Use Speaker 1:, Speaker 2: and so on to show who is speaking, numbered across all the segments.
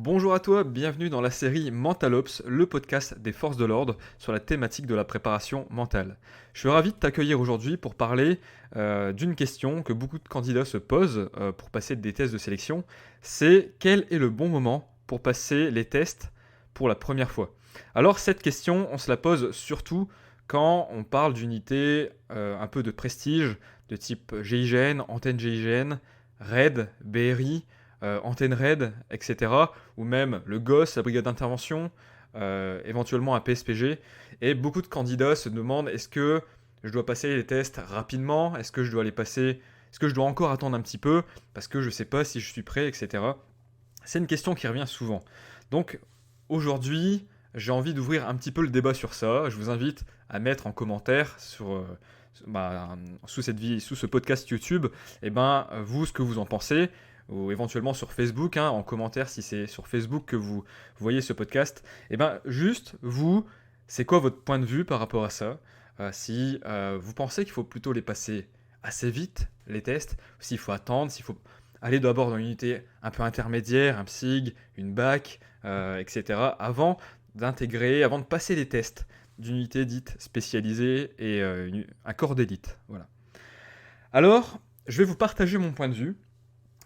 Speaker 1: Bonjour à toi, bienvenue dans la série Mentalops, le podcast des forces de l'ordre sur la thématique de la préparation mentale. Je suis ravi de t'accueillir aujourd'hui pour parler d'une question que beaucoup de candidats se posent pour passer des tests de sélection. C'est quel est le bon moment pour passer les tests pour la première fois? Alors cette question, on se la pose surtout quand on parle d'unités un peu de prestige, de type GIGN, antenne GIGN, RAID, BRI, antenne RAID, etc. Ou même le GOS, la brigade d'intervention, éventuellement un PSPG. Et beaucoup de candidats se demandent est-ce que je dois passer les tests rapidement? Est-ce que je dois les passer? Est-ce que je dois encore attendre un petit peu? Parce que je ne sais pas si je suis prêt, etc. C'est une question qui revient souvent. Donc aujourd'hui, j'ai envie d'ouvrir un petit peu le débat sur ça. Je vous invite à mettre en commentaire sous ce podcast YouTube, vous, ce que vous en pensez, ou éventuellement sur Facebook, en commentaire si c'est sur Facebook que vous voyez ce podcast. Juste, vous, c'est quoi votre point de vue par rapport à ça? Si vous pensez qu'il faut plutôt les passer assez vite, les tests, ou s'il faut attendre, s'il faut aller d'abord dans une unité un peu intermédiaire, un PSIG, une BAC, etc., avant de passer les tests d'une unité dite spécialisée et un corps d'élite. Voilà. Alors, je vais vous partager mon point de vue.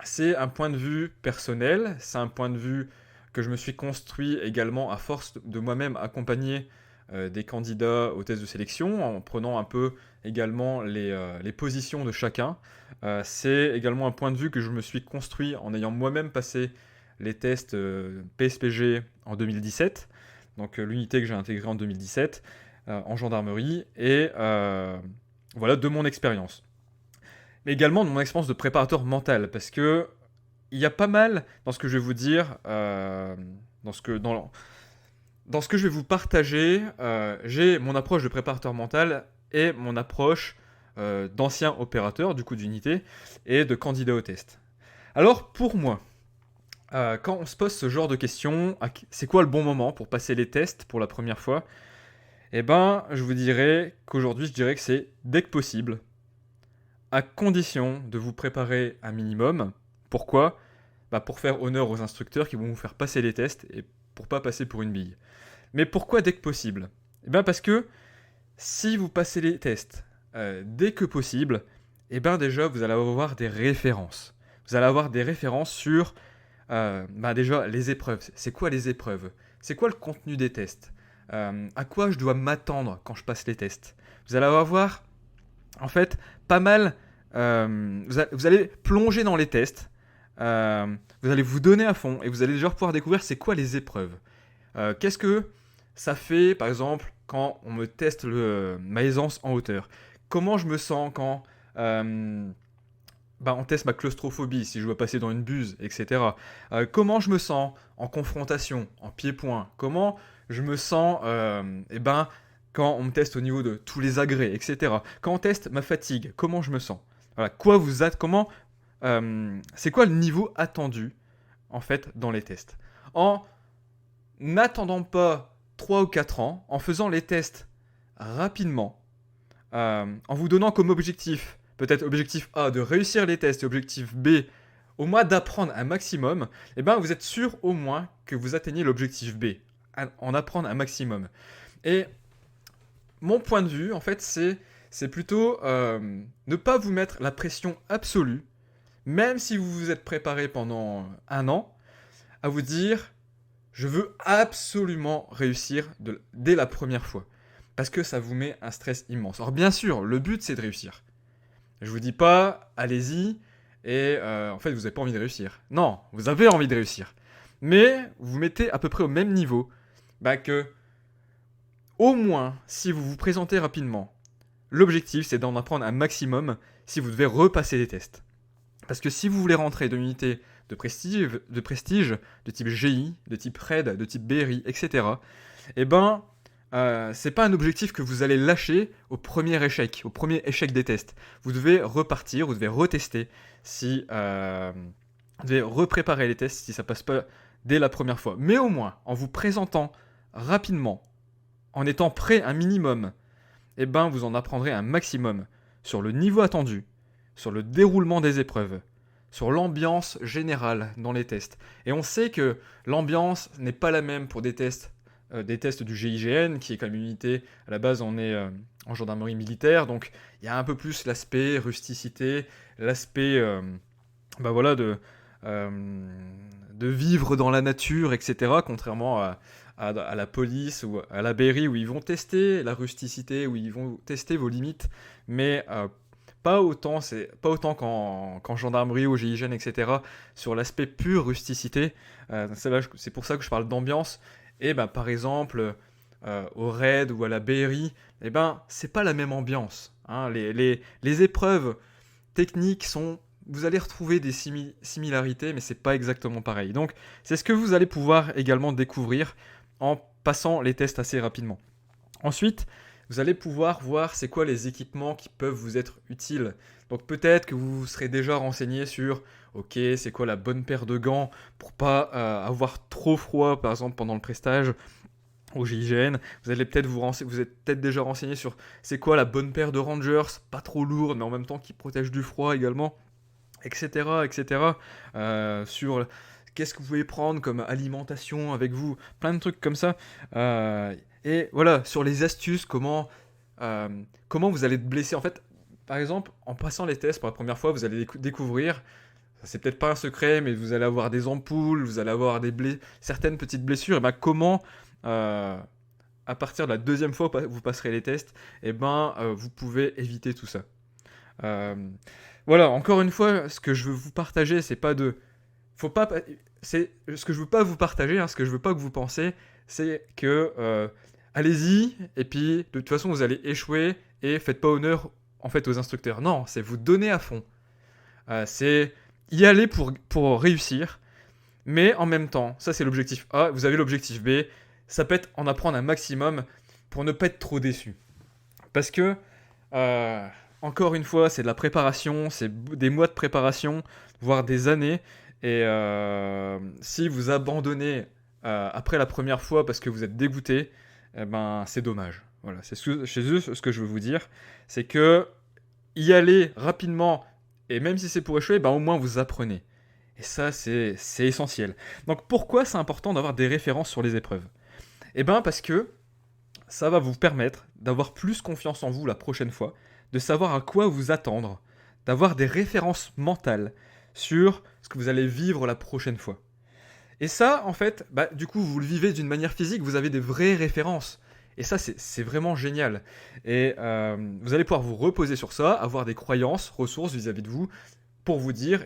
Speaker 1: C'est un point de vue personnel, c'est un point de vue que je me suis construit également à force de moi-même accompagner des candidats aux tests de sélection, en prenant un peu également les positions de chacun. C'est également un point de vue que je me suis construit en ayant moi-même passé les tests PSPG en 2017, donc l'unité que j'ai intégrée en 2017 en gendarmerie, et voilà de mon expérience. Mais également de mon expérience de préparateur mental, parce que il y a pas mal dans ce que je vais vous dire, dans ce que je vais vous partager, j'ai mon approche de préparateur mental et mon approche d'ancien opérateur du coup d'unité et de candidat au test. Alors pour moi, quand on se pose ce genre de questions, c'est quoi le bon moment pour passer les tests pour la première fois? Je vous dirais qu'aujourd'hui, je dirais que c'est dès que possible, à condition de vous préparer un minimum. Pourquoi? Pour faire honneur aux instructeurs qui vont vous faire passer les tests et pour pas passer pour une bille. Mais pourquoi dès que possible? Parce que si vous passez les tests dès que possible, déjà vous allez avoir des références. Vous allez avoir des références sur déjà les épreuves. C'est quoi les épreuves? C'est quoi le contenu des tests? À quoi je dois m'attendre quand je passe les tests? Vous allez avoir en fait pas mal. Vous allez plonger dans les tests. Vous allez vous donner à fond et vous allez déjà pouvoir découvrir c'est quoi les épreuves. Qu'est-ce que ça fait, par exemple, quand on me teste ma aisance en hauteur? Comment je me sens quand on teste ma claustrophobie, si je dois passer dans une buse, etc. Comment je me sens en confrontation, en pied-point? Comment je me sens quand on me teste au niveau de tous les agrès, etc. Quand on teste ma fatigue, comment je me sens? Voilà, c'est quoi le niveau attendu en fait dans les tests? En n'attendant pas 3 ou 4 ans, en faisant les tests rapidement, en vous donnant comme objectif, peut-être objectif A de réussir les tests et objectif B au moins d'apprendre un maximum, vous êtes sûr au moins que vous atteignez l'objectif B, en apprendre un maximum. Et mon point de vue, en fait, c'est plutôt ne pas vous mettre la pression absolue, même si vous vous êtes préparé pendant un an, à vous dire je veux absolument réussir dès la première fois. Parce que ça vous met un stress immense. Alors bien sûr, le but c'est de réussir. Je vous dis pas allez-y et en fait vous n'avez pas envie de réussir. Non, vous avez envie de réussir. Mais vous mettez à peu près au même niveau que au moins si vous vous présentez rapidement, l'objectif c'est d'en apprendre un maximum si vous devez repasser les tests. Parce que si vous voulez rentrer dans une unité de prestige, de type GI, de type RAID, de type BRI, etc., c'est pas un objectif que vous allez lâcher au premier échec des tests. Vous devez repartir, vous devez retester, vous devez repréparer les tests si ça passe pas dès la première fois. Mais au moins, en vous présentant rapidement, en étant prêt un minimum, vous en apprendrez un maximum sur le niveau attendu, sur le déroulement des épreuves, sur l'ambiance générale dans les tests. Et on sait que l'ambiance n'est pas la même pour des tests du GIGN, qui est comme une unité, à la base on est en gendarmerie militaire, donc il y a un peu plus l'aspect rusticité, l'aspect de vivre dans la nature, etc., contrairement à la police ou à la BRI, où ils vont tester la rusticité, où ils vont tester vos limites, mais pas autant qu'en gendarmerie ou GIGN, etc., sur l'aspect pure rusticité. C'est pour ça que je parle d'ambiance. Et par exemple, au RAID ou à la BRI, c'est pas la même ambiance. Hein. Les épreuves techniques vous allez retrouver des similarités, mais c'est pas exactement pareil. Donc, c'est ce que vous allez pouvoir également découvrir en passant les tests assez rapidement. Ensuite, vous allez pouvoir voir c'est quoi les équipements qui peuvent vous être utiles. Donc peut-être que vous vous serez déjà renseigné sur ok, c'est quoi la bonne paire de gants pour pas avoir trop froid par exemple pendant le prestage au GIGN. Vous êtes peut-être déjà renseigné sur c'est quoi la bonne paire de Rangers, pas trop lourde mais en même temps qui protège du froid également, etc. etc. Sur qu'est-ce que vous pouvez prendre comme alimentation avec vous, plein de trucs comme ça. Et voilà, sur les astuces, comment vous allez te blesser. En fait, par exemple, en passant les tests pour la première fois, vous allez découvrir, c'est peut-être pas un secret, mais vous allez avoir des ampoules, vous allez avoir certaines petites blessures. Et comment, à partir de la deuxième fois où vous passerez les tests, vous pouvez éviter tout ça. Voilà, encore une fois, ce que je veux vous partager, c'est pas de... C'est ce que je veux pas vous partager, hein, ce que je veux pas que vous pensez, c'est que allez-y, et puis de toute façon vous allez échouer et faites pas honneur en fait aux instructeurs. Non, c'est vous donner à fond. C'est y aller pour réussir, mais en même temps, ça c'est l'objectif A, vous avez l'objectif B, ça peut être en apprendre un maximum pour ne pas être trop déçu. Parce que, encore une fois, c'est de la préparation, c'est des mois de préparation, voire des années, et si vous abandonnez après la première fois parce que vous êtes dégoûté, c'est dommage. Voilà, c'est chez eux ce que je veux vous dire, c'est que y aller rapidement, et même si c'est pour échouer, au moins vous apprenez. Et ça, c'est essentiel. Donc pourquoi c'est important d'avoir des références sur les épreuves ? Parce que ça va vous permettre d'avoir plus confiance en vous la prochaine fois, de savoir à quoi vous attendre, d'avoir des références mentales sur ce que vous allez vivre la prochaine fois. Et ça, en fait, du coup, vous le vivez d'une manière physique, vous avez des vraies références. Et ça, c'est vraiment génial. Et vous allez pouvoir vous reposer sur ça, avoir des croyances, ressources vis-à-vis de vous, pour vous dire,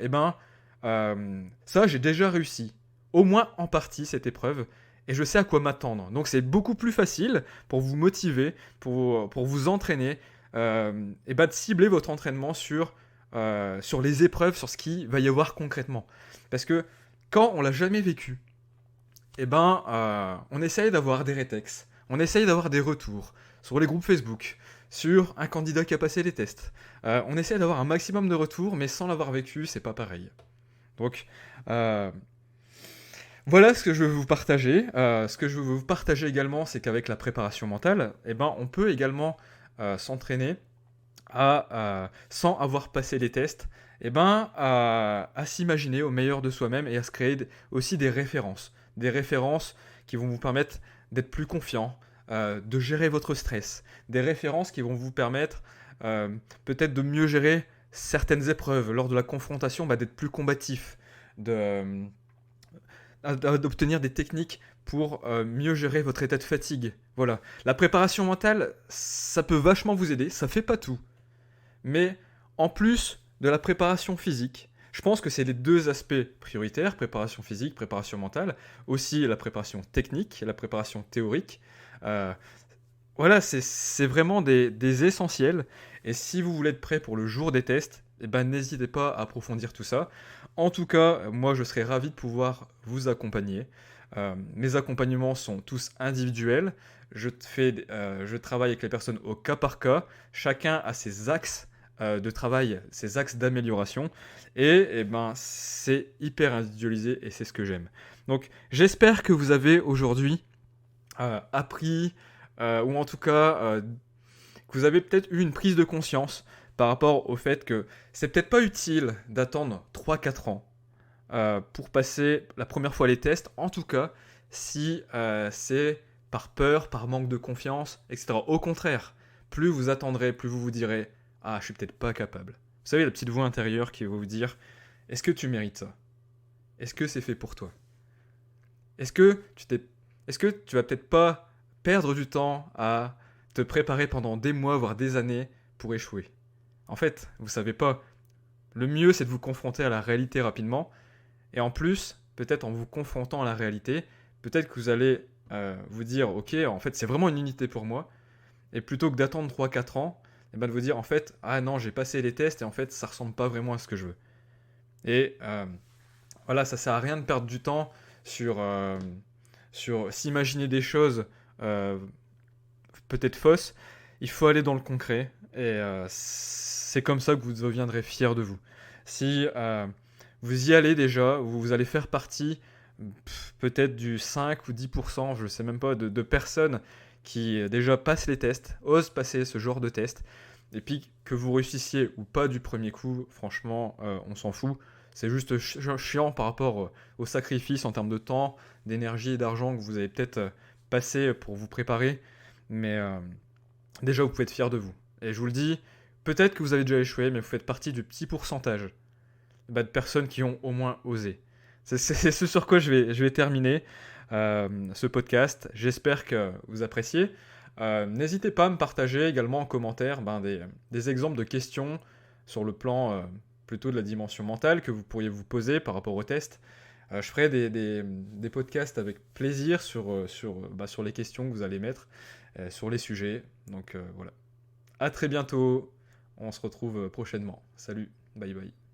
Speaker 1: ça, j'ai déjà réussi. Au moins en partie, cette épreuve. Et je sais à quoi m'attendre. Donc c'est beaucoup plus facile pour vous motiver, pour vous entraîner, de cibler votre entraînement sur les épreuves, sur ce qu'il va y avoir concrètement. Parce que quand on l'a jamais vécu, on essaye d'avoir des rétex, on essaye d'avoir des retours sur les groupes Facebook, sur un candidat qui a passé les tests. On essaie d'avoir un maximum de retours, mais sans l'avoir vécu, c'est pas pareil. Donc, voilà ce que je veux vous partager. Ce que je veux vous partager également, c'est qu'avec la préparation mentale, on peut également s'entraîner sans avoir passé les tests, à s'imaginer au meilleur de soi-même et à se créer aussi des références qui vont vous permettre d'être plus confiant, de gérer votre stress, des références qui vont vous permettre peut-être de mieux gérer certaines épreuves lors de la confrontation, d'être plus combatif, d'obtenir des techniques pour mieux gérer votre état de fatigue. Voilà. La préparation mentale, ça peut vachement vous aider, ça fait pas tout. Mais en plus de la préparation physique, je pense que c'est les deux aspects prioritaires, préparation physique, préparation mentale, aussi la préparation technique, la préparation théorique. Voilà, c'est vraiment des essentiels. Et si vous voulez être prêt pour le jour des tests, n'hésitez pas à approfondir tout ça. En tout cas, moi, je serais ravi de pouvoir vous accompagner. Mes accompagnements sont tous individuels. Je travaille avec les personnes au cas par cas. Chacun a ses axes de travail, ses axes d'amélioration. Et c'est hyper individualisé et c'est ce que j'aime. Donc, j'espère que vous avez aujourd'hui appris, ou en tout cas, que vous avez peut-être eu une prise de conscience par rapport au fait que c'est peut-être pas utile d'attendre 3-4 ans pour passer la première fois les tests, en tout cas si c'est par peur, par manque de confiance, etc. Au contraire, plus vous attendrez, plus vous vous direz ah, je suis peut-être pas capable. Vous savez, la petite voix intérieure qui va vous dire est-ce que tu mérites ça? Est-ce que c'est fait pour toi? Est-ce que tu vas peut-être pas perdre du temps à te préparer pendant des mois, voire des années pour échouer? En fait, vous savez pas. Le mieux, c'est de vous confronter à la réalité rapidement. Et en plus, peut-être en vous confrontant à la réalité, peut-être que vous allez vous dire, ok, en fait, c'est vraiment une unité pour moi. Et plutôt que d'attendre 3-4 ans, et ben de vous dire, en fait, ah non, j'ai passé les tests et en fait, ça ressemble pas vraiment à ce que je veux. Et voilà, ça sert à rien de perdre du temps sur, sur s'imaginer des choses euh, peut-être fausses. Il faut aller dans le concret et c'est comme ça que vous deviendrez fier de vous. Si vous y allez déjà, vous allez faire partie peut-être du 5 ou 10%, je ne sais même pas, de personnes qui déjà passent les tests, osent passer ce genre de test, et puis que vous réussissiez ou pas du premier coup, franchement, on s'en fout. C'est juste chiant par rapport au sacrifice en termes de temps, d'énergie et d'argent que vous avez peut-être passé pour vous préparer. Mais déjà, vous pouvez être fier de vous. Et je vous le dis, peut-être que vous avez déjà échoué, mais vous faites partie du petit pourcentage de personnes qui ont au moins osé. C'est ce sur quoi je vais terminer ce podcast. J'espère que vous appréciez. N'hésitez pas à me partager également en commentaire des exemples de questions sur le plan plutôt de la dimension mentale que vous pourriez vous poser par rapport au test. Je ferai des podcasts avec plaisir sur les questions que vous allez mettre, sur les sujets. Donc voilà. À très bientôt. On se retrouve prochainement. Salut. Bye bye.